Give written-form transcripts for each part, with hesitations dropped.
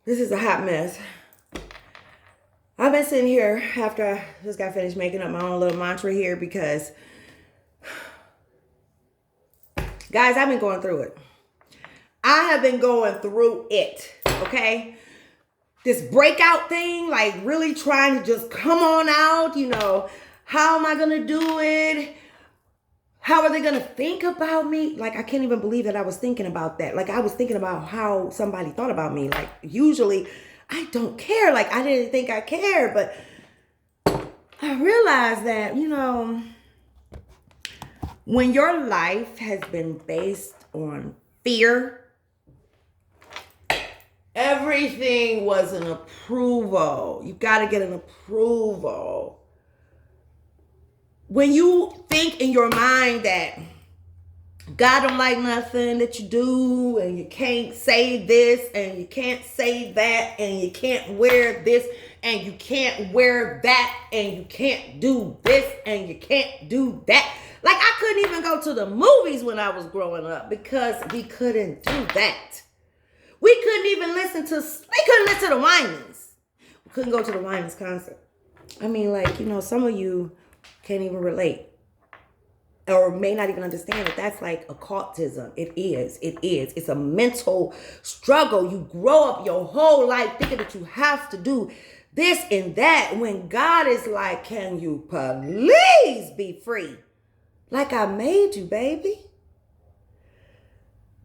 This is a hot mess. I've been sitting here after I just got finished making up my own little mantra here because, guys, I've been going through it. I have been going through it, okay? This breakout thing, like really trying to just come on out, how am I going to do it? How are they going to think about me? Like, I can't even believe that I was thinking about that. Like, I was thinking about how somebody thought about me. Like, usually I don't care. Like, I didn't think I cared, but I realized that, when your life has been based on fear, everything was an approval. You got to get an approval. When you think in your mind that God don't like nothing that you do, and you can't say this, and you can't say that, and you can't wear this, and you can't wear that, and you can't do this, and you can't do that. Like, I couldn't even go to the movies when I was growing up because we couldn't do that. We couldn't even listen to the Winans. We couldn't go to the Winans concert. I mean, some of you can't even relate or may not even understand that that's like occultism. It is. It's a mental struggle. You grow up your whole life thinking that you have to do this and that when God is like, can you please be free? Like I made you, baby.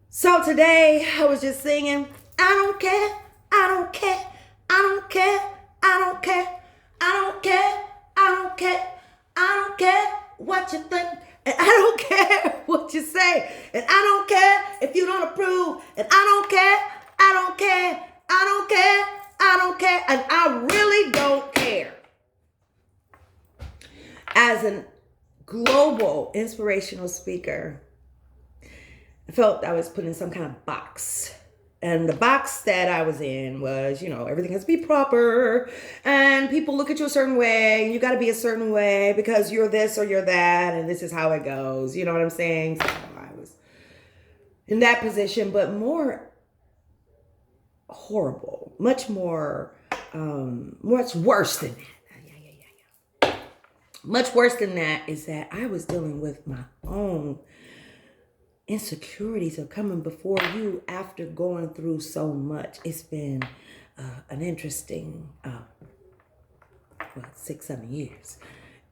So today I was just singing, I don't care, I don't care, I don't care, I don't care, I don't care, I don't care, I don't care what you think, and I don't care what you say, and I don't care if you don't approve, and I don't care, I don't care, I don't care, I don't care, and I really don't care. As a global inspirational speaker, I felt I was put in some kind of box. And the box that I was in was, everything has to be proper. And people look at you a certain way. And you got to be a certain way because you're this or you're that. And this is how it goes. You know what I'm saying? So I was in that position, but more horrible. Much more, much worse than that. Much worse than that is that I was dealing with my own insecurities of coming before you after going through so much. It's been an interesting 6-7 years,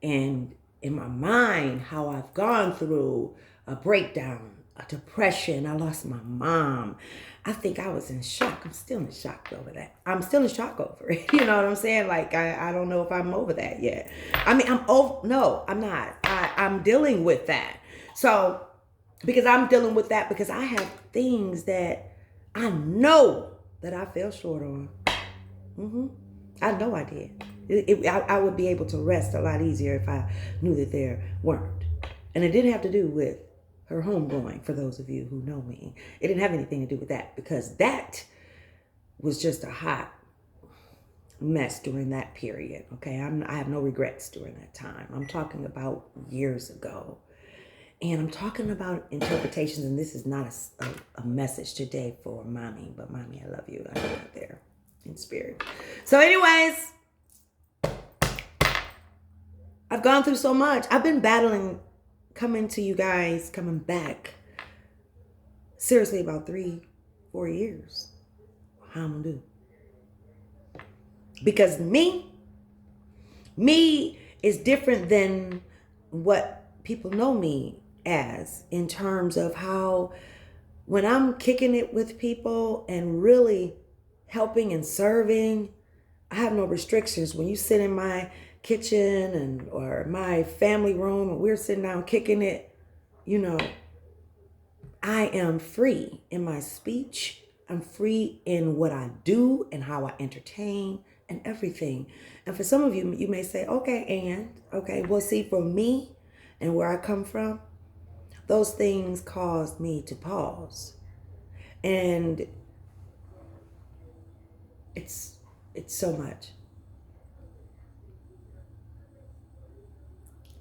and in my mind how I've gone through a breakdown, a depression. I lost my mom. I think I was in shock. I'm still in shock over that. I'm still in shock over it. You know what I'm saying? Like, I don't know if I'm over that yet. I mean, no, I'm not. I'm dealing with that. So because I'm dealing with that because I have things that I know that I fell short on. I know I did. I would be able to rest a lot easier if I knew that there weren't. And it didn't have to do with her homegoing, for those of you who know me. It didn't have anything to do with that because that was just a hot mess during that period. Okay, I have no regrets during that time. I'm talking about years ago. And I'm talking about interpretations, and this is not a message today for mommy, but mommy, I love you. I'm out there in spirit. So anyways, I've gone through so much. I've been battling coming back, seriously, about 3-4 years. How I'm gonna do? Because me is different than what people know me as, in terms of how when I'm kicking it with people and really helping and serving, I have no restrictions. When you sit in my kitchen or my family room and we're sitting down kicking it, I am free in my speech. I'm free in what I do and how I entertain and everything. And for some of you, you may say, okay, well, see, for me and where I come from, those things caused me to pause. And it's so much.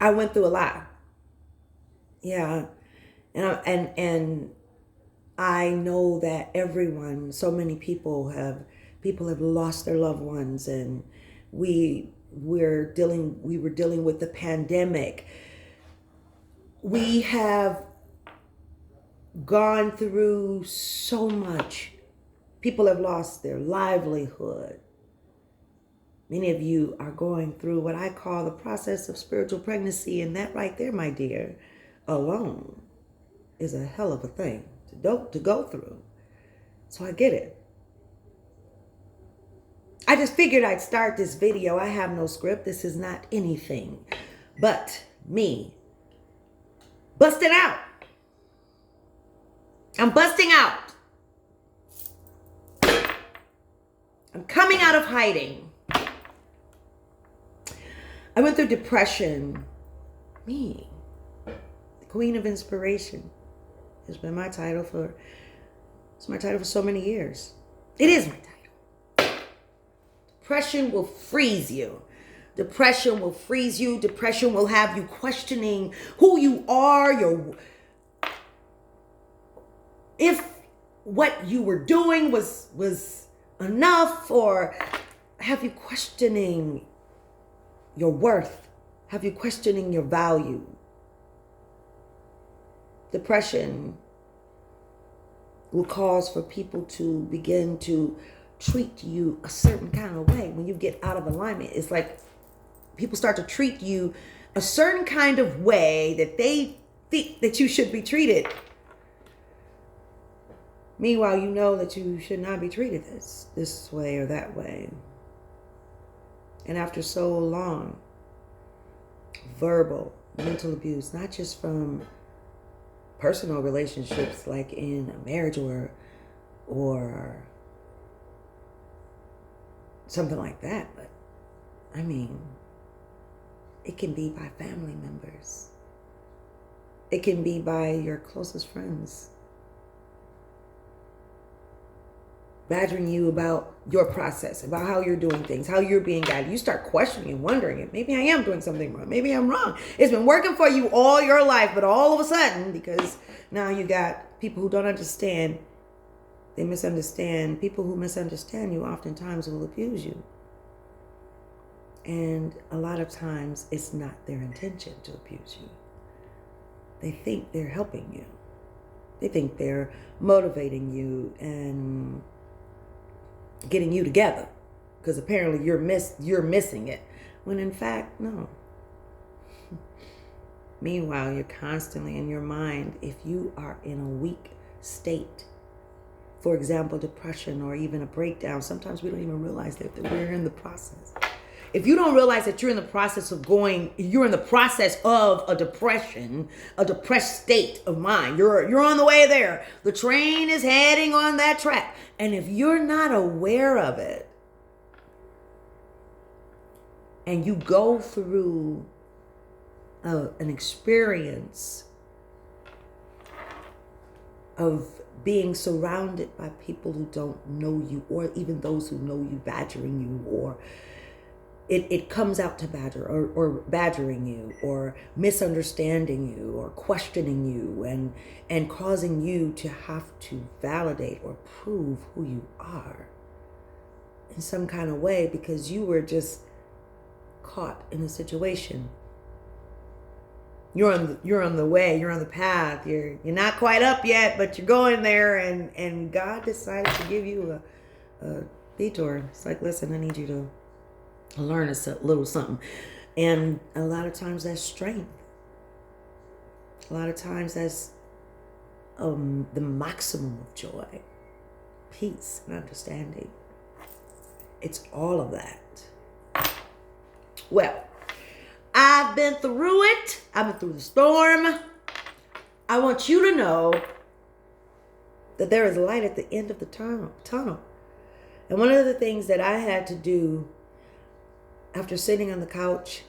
I went through a lot. Yeah. And I know that so many people have People have lost their loved ones, and we were dealing with the pandemic. We have gone through so much. People have lost their livelihood. Many of you are going through what I call the process of spiritual pregnancy, and that right there, my dear, alone is a hell of a thing to go through. So I get it. I just figured I'd start this video. I have no script. This is not anything but me busting out. I'm busting out. I'm coming out of hiding. I went through depression. Me, the Queen of Inspiration, has been my title for so many years. It is my title. Depression will freeze you. Depression will freeze you. Depression will have you questioning who you are, if what you were doing was enough, or have you questioning your worth? Have you questioning your value? Depression will cause for people to begin to treat you a certain kind of way. When you get out of alignment, it's like people start to treat you a certain kind of way that they think that you should be treated. Meanwhile, you know that you should not be treated this way or that way. And after so long, verbal, mental abuse, not just from personal relationships like in a marriage or something like that, but I mean, it can be by family members. It can be by your closest friends. Badgering you about your process, about how you're doing things, how you're being guided. You start questioning and wondering, maybe I am doing something wrong. Maybe I'm wrong. It's been working for you all your life, but all of a sudden, because now you got people who don't understand, they misunderstand. People who misunderstand you oftentimes will abuse you. And a lot of times, it's not their intention to abuse you. They think they're helping you. They think they're motivating you and getting you together, because apparently you're missing it, when in fact, no. Meanwhile, you're constantly in your mind, if you are in a weak state, for example, depression or even a breakdown, sometimes we don't even realize that we're in the process. If you don't realize that you're in the process of a depression, a depressed state of mind, you're on the way there. The train is heading on that track. And if you're not aware of it, and you go through an experience of being surrounded by people who don't know you, or even those who know you badgering you, or it comes out to badgering you, or misunderstanding you, or questioning you, and causing you to have to validate or prove who you are in some kind of way, because you were just caught in a situation. You're on the way, you're on the path, you're not quite up yet, but you're going there, and God decided to give you a detour. It's like, listen, I need you to learn a little something. And a lot of times that's strength. A lot of times that's the maximum of joy, peace, and understanding. It's all of that. Well, I've been through it. I've been through the storm. I want you to know that there is light at the end of the tunnel. And one of the things that I had to do after sitting on the couch,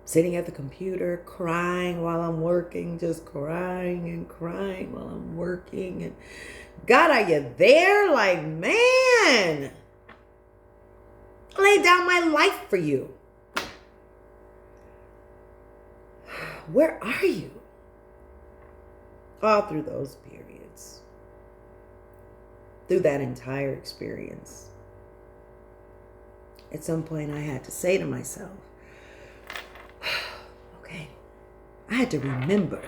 sitting at the computer, crying while I'm working, just crying and crying while I'm working. And God, are you there? Like, man, I laid down my life for you. Where are you? All through those periods. through that entire experience. At some point, I had to say to myself, okay, I had to remember.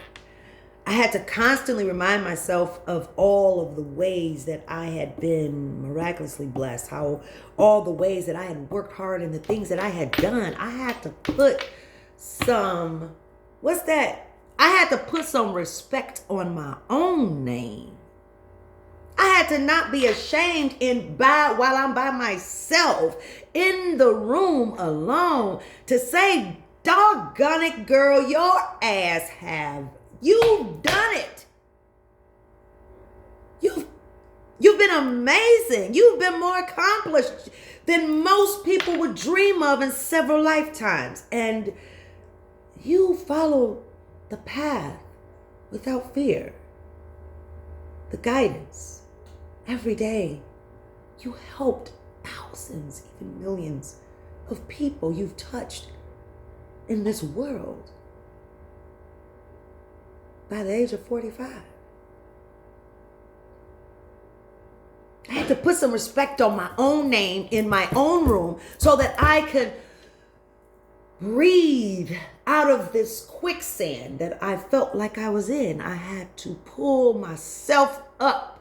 I had to constantly remind myself of all of the ways that I had been miraculously blessed, how all the ways that I had worked hard and the things that I had done. I had to put some, I had to put some respect on my own name. I had to not be ashamed while I'm by myself in the room alone to say, doggone it, girl, your ass you've done it. You've been amazing. You've been more accomplished than most people would dream of in several lifetimes. And you follow the path without fear. The guidance. Every day, you helped thousands, even millions of people you've touched in this world. By the age of 45. I had to put some respect on my own name in my own room so that I could breathe out of this quicksand that I felt like I was in. I had to pull myself up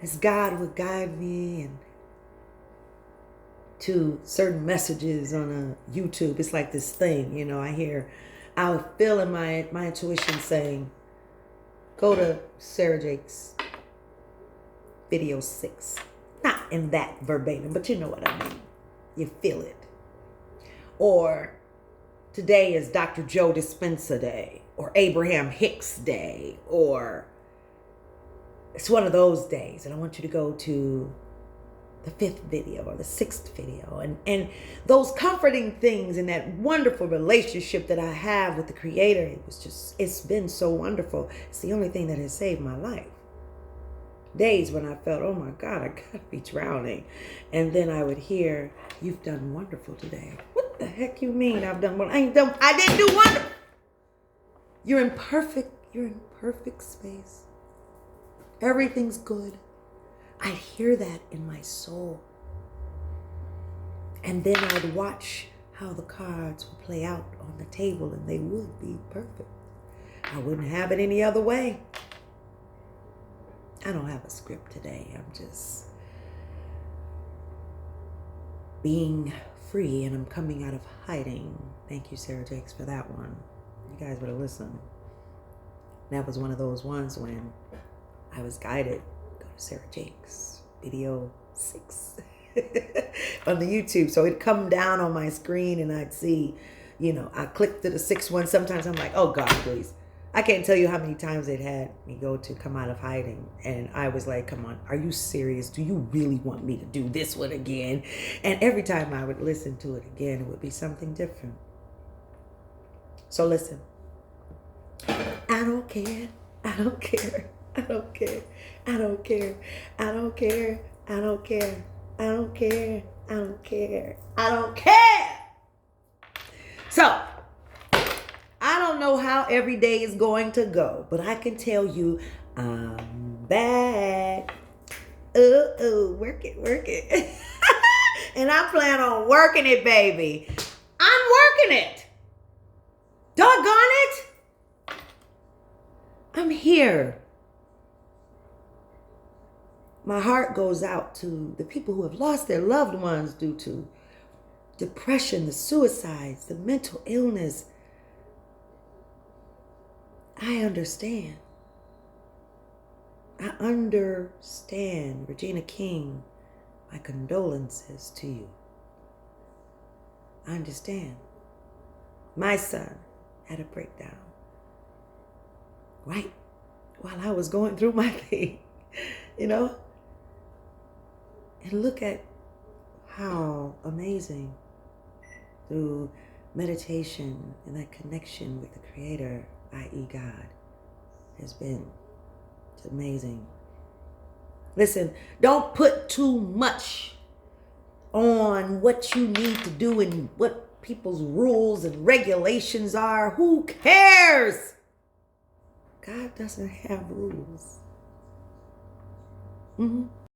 as God would guide me and to certain messages on a YouTube. It's like this thing, I would feel in my intuition saying, go to Sarah Jake's video 6. Not in that verbatim, but you know what I mean. You feel it. Or today is Dr. Joe Dispenza Day, or Abraham Hicks Day, or it's one of those days, and I want you to go to the 5th video or the 6th video, and those comforting things and that wonderful relationship that I have with the Creator. It's been so wonderful. It's the only thing that has saved my life. Days when I felt, oh my God, I gotta be drowning. And then I would hear, you've done wonderful today. What the heck you mean I've done wonderful? I didn't do wonderful. You're in perfect space. Everything's good. I'd hear that in my soul. And then I'd watch how the cards would play out on the table, and they would be perfect. I wouldn't have it any other way. I don't have a script today. I'm just being free, and I'm coming out of hiding. Thank you, Sarah Jakes, for that one. You guys would have listened. That was one of those ones when I was guided. Go to Sarah Jakes, video 6 on the YouTube. So it'd come down on my screen and I'd see, I clicked to the 6th one. Sometimes I'm like, oh God, please. I can't tell you how many times they'd had me go to come out of hiding. And I was like, come on, are you serious? Do you really want me to do this one again? And every time I would listen to it again, it would be something different. So listen, I don't care. I don't care. I don't care. I don't care. I don't care. I don't care. I don't care. I don't care. I don't care. So, I don't know how every day is going to go, but I can tell you I'm back. Work it. And I plan on working it, baby. I'm working it. Doggone it. I'm here. My heart goes out to the people who have lost their loved ones due to depression, the suicides, the mental illness. I understand. I understand. Regina King, my condolences to you. I understand. My son had a breakdown right while I was going through my thing, And look at how amazing through meditation and that connection with the Creator, i.e. God, has been. It's amazing. Listen, don't put too much on what you need to do and what people's rules and regulations are. Who cares? God doesn't have rules. Mm-hmm.